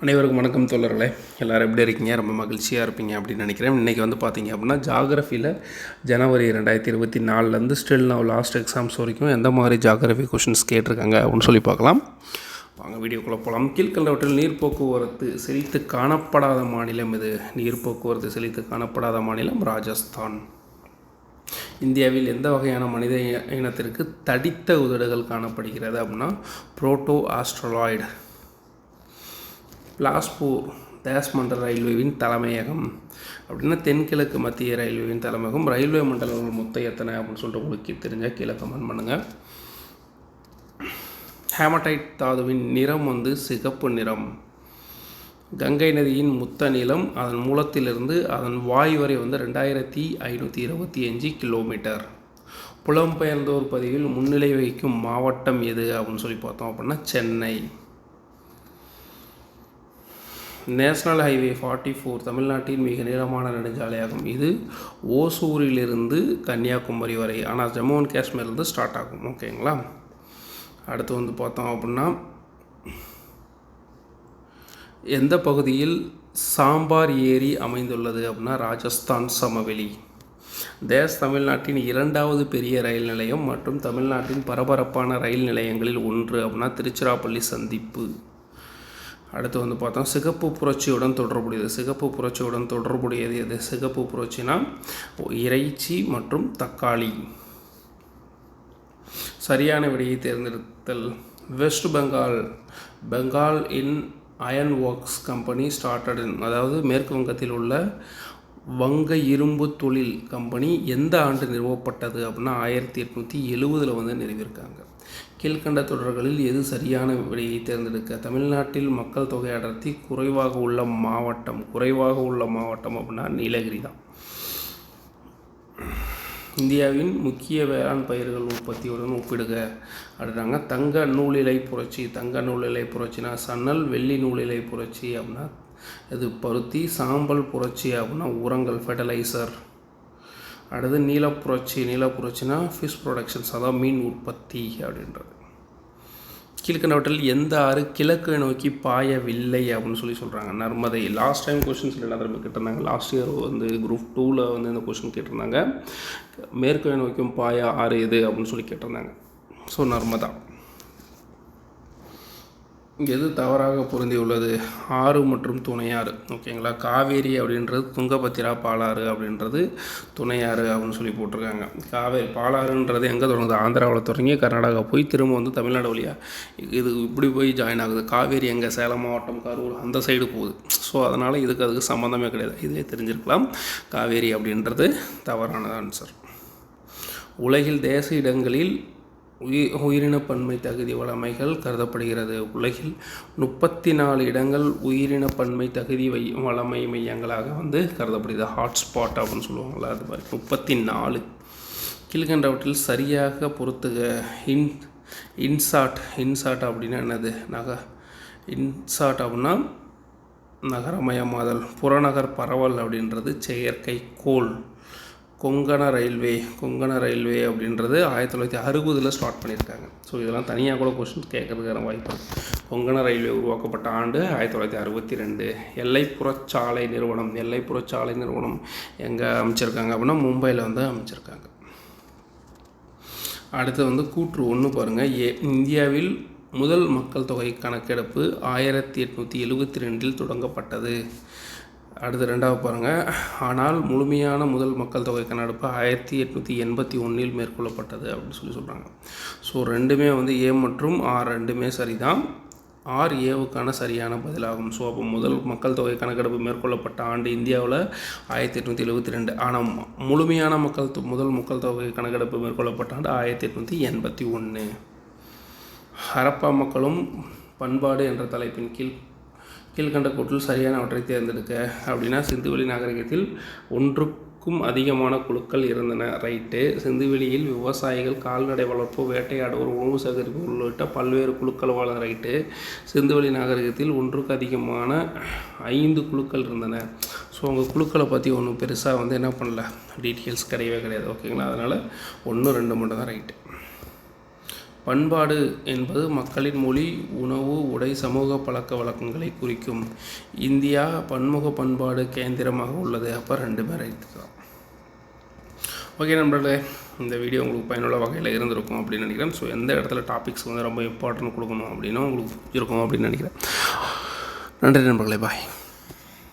அனைவருக்கும் வணக்கம் தோழர்களே. எல்லோரும் எப்படி இருக்கீங்க? ரொம்ப மகிழ்ச்சியாக இருப்பீங்க அப்படின்னு நினைக்கிறேன். இன்றைக்கி பார்த்தீங்க அப்படின்னா ஜாகிரஃபியில் ஜனவரி 2024 ஸ்டில் நான் லாஸ்ட் எக்ஸாம்ஸ் வரைக்கும் எந்த மாதிரி ஜாகிரஃபி கொஷின்ஸ் கேட்டிருக்காங்க அப்படின்னு சொல்லி பார்க்கலாம். வாங்க வீடியோக்குள்ளே போகலாம். கீழ்கண்டவற்றில் நீர் போக்குவரத்து செழித்து காணப்படாத மாநிலம் இது. நீர் போக்குவரத்து செழித்து காணப்படாத மாநிலம் ராஜஸ்தான். இந்தியாவில் எந்த வகையான மனித இனத்திற்கு தடித்த உதடுகள் காணப்படுகிறது அப்படின்னா புரோட்டோ ஆஸ்ட்ரலாய்டு. பிலாஸ்பூர் தேஷ்மண்டல் ரயில்வேவின் தலைமையகம் அப்படின்னா தென்கிழக்கு மத்திய ரயில்வேவின் தலைமையகம். ரயில்வே மண்டலங்கள் மொத்தம் எத்தனை அப்படின்னு சொல்லிட்டு உங்களுக்கு தெரிஞ்சால் கீழே கமெண்ட் பண்ணுங்கள். ஹேமடைட் தாதுவின் நிறம் சிகப்பு நிறம். கங்கை நதியின் மொத்த நீளம் அதன் மூலத்திலிருந்து அதன் வாய் வரை 2525 கிலோமீட்டர். புலம்பெயர்ந்தோர் பதிவில் முன்னிலை வகிக்கும் மாவட்டம் எது அப்படின்னு சொல்லி பார்த்தோம் அப்படின்னா சென்னை. நேஷ்னல் ஹைவே 44 தமிழ்நாட்டின் மிக நீளமான நெடுஞ்சாலையாகும். இது ஓசூரிலிருந்து கன்னியாகுமரி வரை, ஆனால் ஜம்மு அண்ட் காஷ்மீர்லேருந்து ஸ்டார்ட் ஆகும். ஓகேங்களா. அடுத்து பார்த்தோம் அப்படின்னா எந்த பகுதியில் சாம்பார் ஏரி அமைந்துள்ளது அப்படின்னா ராஜஸ்தான் சமவெளி. தமிழ்நாட்டின் 2வது பெரிய ரயில் நிலையம் மற்றும் தமிழ்நாட்டின் பரபரப்பான ரயில் நிலையங்களில் ஒன்று அப்படின்னா திருச்சிராப்பள்ளி சந்திப்பு. அடுத்து பார்த்தோம் சிகப்பு புரட்சியுடன் தொடர்புடையது. சிகப்பு புரட்சியுடன் தொடர்புடையது எது? சிகப்பு புரட்சினா இறைச்சி மற்றும் தக்காளி. சரியான விடையை தேர்ந்தெடுத்தல். வெஸ்ட் பெங்கால் இன் iron works company started in, அதாவது மேற்கு வங்கத்தில் உள்ள வங்க இரும்பு தொழில் கம்பெனி எந்த ஆண்டு நிறுவப்பட்டது அப்படின்னா 1870 நிறுவியிருக்காங்க. கீழ்கண்ட தொடர்களில் எது சரியான விடையை தேர்ந்தெடுக்க. தமிழ்நாட்டில் மக்கள் தொகை அடர்த்தி குறைவாக உள்ள மாவட்டம் அப்படின்னா நீலகிரி தான். இந்தியாவின் முக்கிய வேளாண் பயிர்கள் உற்பத்தியுடன் ஒப்பிடுக அப்படின்னாங்க. தங்க நூலிலை புரட்சினா சன்னல். வெள்ளி நூலிலை புரட்சி அப்படின்னா இது பருத்தி. சாம்பல் புரட்சி அப்படின்னா உரங்கள் ஃபெர்டிலைசர். அடுத்து நீலப்புரட்சினா ஃபிஷ் ப்ரொடக்ஷன்ஸ், அதாவது மீன் உற்பத்தி அப்படின்றது. கீழ்கண்டவற்றில் எந்த ஆறு கிழக்கு நோக்கி பாயவில்லை அப்படின்னு சொல்கிறாங்க. நர்மதை. லாஸ்ட் டைம் கொஷின்ஸில் என்ன திரும்ப கேட்டிருந்தாங்க, லாஸ்ட் இயர் குரூப் 2ல் இந்த கொஷின் கேட்டிருந்தாங்க. மேற்கு நோக்கியும் பாய ஆறு எது அப்படின்னு சொல்லி கேட்டிருந்தாங்க. ஸோ நர்மதா. எது தவறாக பொருந்தியுள்ளது? ஆறு மற்றும் துணையாறு. ஓகேங்களா. காவேரி அப்படின்றது துங்கபத்திரா, பாலாறு அப்படின்றது துணையாறு அப்படின்னு சொல்லி போட்டிருக்காங்க. காவேரி பாலாறுன்றது எங்கே தொடங்குது? ஆந்திராவில் தொடங்கி கர்நாடகா போய் திரும்ப தமிழ்நாடு வழியாக இது இப்படி போய் ஜாயின் ஆகுது. காவேரி எங்கே? சேலம் மாவட்டம், கரூர் அந்த சைடு போகுது. ஸோ அதனால் அதுக்கு சம்மந்தமே கிடையாது. இதே தெரிஞ்சிருக்கலாம். காவேரி அப்படின்றது தவறான ஆன்சர். உலகில் தேச இடங்களில் உயிரினப்பன்மை தகுதி வளமைகள் கருதப்படுகிறது. உலகில் 34 இடங்கள் உயிரினப்பன்மை தகுதி வளமை மையங்களாக கருதப்படுகிறது. ஹாட்ஸ்பாட் அப்படின்னு சொல்லுவாங்களா, அது மாதிரி 34. கீழ்கண்டவற்றில் சரியாக பொறுத்துக. இன்சாட் அப்படின்னா என்னது? இன்சாட் அப்படின்னா நகரமயமாதல். புறநகர் பரவல் அப்படின்றது செயற்கைக்கோள். கொங்கண ரயில்வே அப்படின்றது 1960 ஸ்டார்ட் பண்ணியிருக்காங்க. ஸோ இதெல்லாம் தனியாக கூட கொஸ்டின் கேட்கறதுக்கான வாய்ப்பு இருக்குது. கொங்கண ரயில்வே உருவாக்கப்பட்ட ஆண்டு 1962. எல்லைப்புறச்சாலை நிறுவனம் எங்கே அமைச்சிருக்காங்க அப்படின்னா மும்பையில் அமைச்சிருக்காங்க. அடுத்து கூற்று 1 பாருங்கள். இந்தியாவில் முதல் மக்கள் தொகை கணக்கெடுப்பு 1872 தொடங்கப்பட்டது. அடுத்து 2வது பாருங்கள். ஆனால் முழுமையான முதல் மக்கள் தொகை கணக்கெடுப்பு 1881 மேற்கொள்ளப்பட்டது அப்படின்னு சொல்கிறாங்க. ஸோ ரெண்டுமே ஏ மற்றும் ஆர் ரெண்டுமே சரிதான். ஆர் ஏவுக்கான சரியான பதிலாகும். ஸோ அப்போ முதல் மக்கள் தொகை கணக்கெடுப்பு மேற்கொள்ளப்பட்ட ஆண்டு இந்தியாவில் 1872. ஆனால் முழுமையான முதல் மக்கள் தொகை கணக்கெடுப்பு மேற்கொள்ளப்பட்ட ஆண்டு 1881. ஹரப்பா மக்களும் பண்பாடு என்ற தலைப்பின் கீழ்கண்ட கூற்றில் சரியானவற்றை தேர்ந்தெடுக்க அப்படின்னா சிந்துவெளி நாகரிகத்தில் 1க்கும் அதிகமான குழுக்கள் இருந்தன. ரைட்டு. சிந்துவெளியில் விவசாயிகள், கால்நடை வளர்ப்பு, வேட்டையாடுவோர், உணவு சேகரிப்பு உள்ளிட்ட பல்வேறு குழுக்கள் வாழ. ரைட்டு. சிந்துவெளி நாகரிகத்தில் 1க்கு அதிகமான 5 குழுக்கள் இருந்தன. ஸோ உங்கள் குழுக்களை பற்றி ஒன்றும் பெருசாக என்ன பண்ணல, டீட்டெயில்ஸ் கிடையவே கிடையாது. ஓகேங்களா. அதனால் 1, 2 மட்டும் தான் ரைட்டு. பண்பாடு என்பது மக்களின் மொழி, உணவு, உடை, சமூக பழக்க வழக்கங்களை குறிக்கும். இந்தியா பன்முக பண்பாடு கேந்திரமாக உள்ளது. அப்போ 2மே ரைட்டு தான். ஓகே நண்பர்களே, இந்த வீடியோ உங்களுக்கு பயனுள்ள வகையில் இருந்திருக்கும் அப்படின்னு நினைக்கிறேன். ஸோ எந்த இடத்துல டாபிக்ஸ் வந்து ரொம்ப இம்பார்ட்டன்ட் கொடுக்கணும் அப்படின்னா உங்களுக்கு இருக்கும் அப்படின்னு நினைக்கிறேன். நன்றி நண்பர்களே, பாய்.